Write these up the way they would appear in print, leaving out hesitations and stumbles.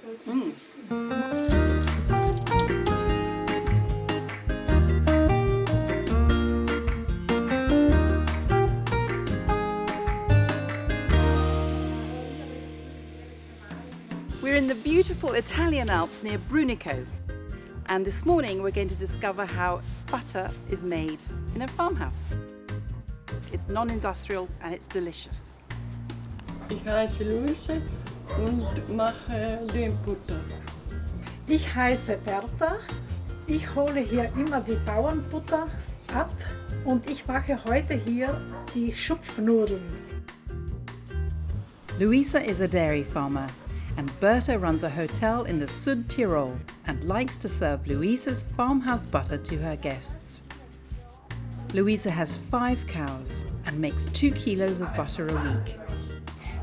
We're in the beautiful Italian Alps near Brunico, and this morning we're going to discover how butter is made in a farmhouse. It's non-industrial and it's delicious. Ich heiße Luisa und mache Lehmbutter. Ich heiße Berta. Ich hole hier immer die Bauernbutter ab und ich mache heute hier die Schupfnudeln. Luisa is a dairy farmer, and Berta runs a hotel in the Sud Tirol and likes to serve Luisa's farmhouse butter to her guests. Luisa has 5 cows and makes 2 kilos of butter a week.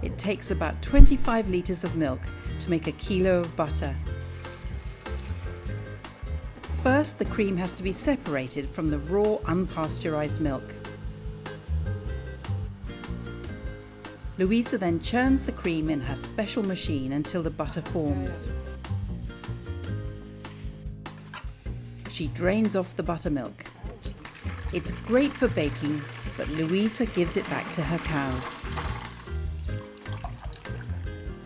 It takes about 25 litres of milk to make a kilo of butter. First, the cream has to be separated from the raw, unpasteurised milk. Luisa then churns the cream in her special machine until the butter forms. She drains off the buttermilk. It's great for baking, but Luisa gives it back to her cows.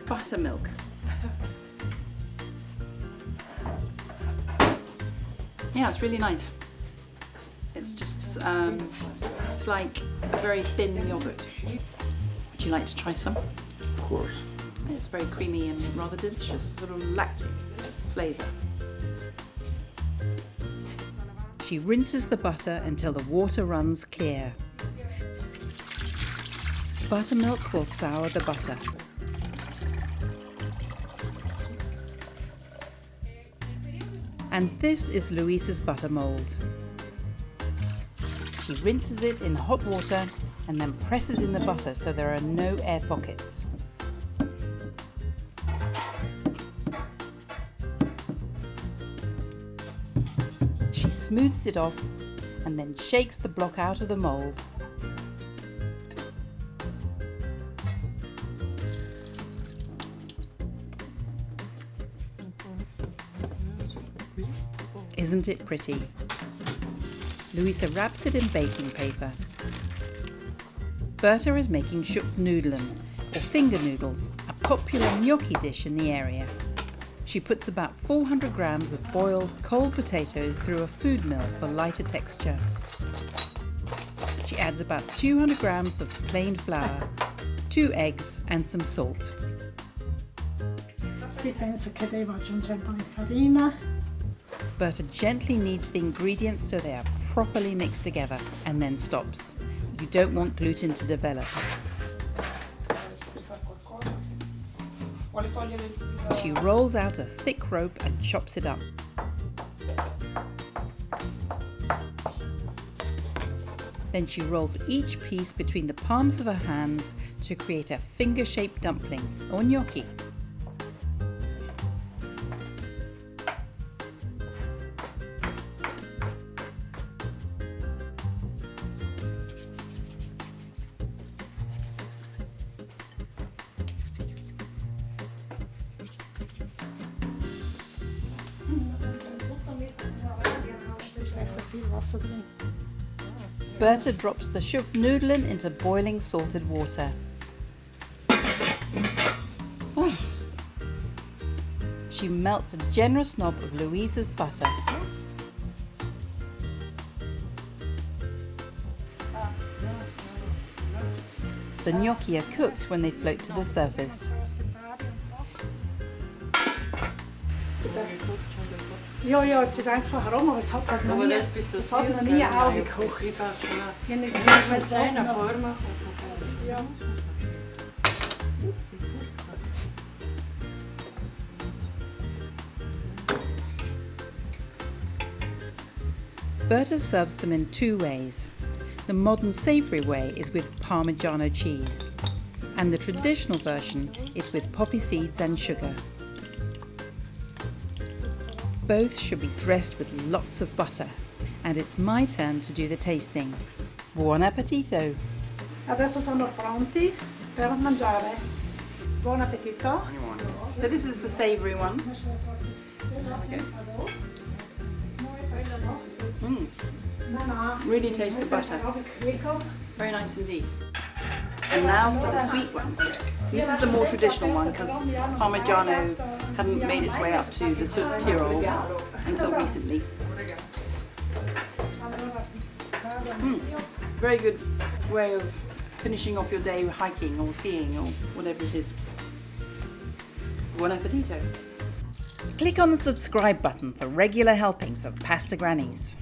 Buttermilk. Yeah, it's really nice. It's just, it's like a very thin yogurt. Would you like to try some? Of course. It's very creamy and rather delicious, sort of lactic flavour. She rinses the butter until the water runs clear. Buttermilk will sour the butter. And this is Luisa's butter mould. She rinses it in hot water and then presses in the butter so there are no air pockets. She smooths it off and then shakes the block out of the mould. Isn't it pretty? Luisa wraps it in baking paper. Berta is making Schupfnudeln, or finger noodles, a popular gnocchi dish in the area. She puts about 400 grams of boiled cold potatoes through a food mill for lighter texture. She adds about 200 grams of plain flour, 2 eggs and some salt. Sì, penso che devo aggiungere un po' di farina. Berta gently kneads the ingredients so they are properly mixed together and then stops. You don't want gluten to develop. She rolls out a thick rope and chops it up. Then she rolls each piece between the palms of her hands to create a finger-shaped dumpling or gnocchi. Berta drops the Schupfnudeln into boiling salted water. She melts a generous knob of Luisa's butter. The gnocchi are cooked when they float to the surface. Ja, es ist einfach herum, aber es hat halt noch nie, auch gekocht. Hier nichts mehr mit ja. Berta serves them in 2 ways. The modern savoury way is with Parmigiano cheese, and the traditional version is with poppy seeds and sugar. Both should be dressed with lots of butter, and it's my turn to do the tasting. Buon appetito! Adesso sono pronti per mangiare. Buon appetito! So this is the savoury one. Really taste the butter. Very nice indeed. And now for the sweet one. This is the more traditional one because Parmigiano hadn't made its way up to the Sud Tirol until recently. Very good way of finishing off your day hiking or skiing or whatever it is. Buon appetito! Click on the subscribe button for regular helpings of Pasta Grannies.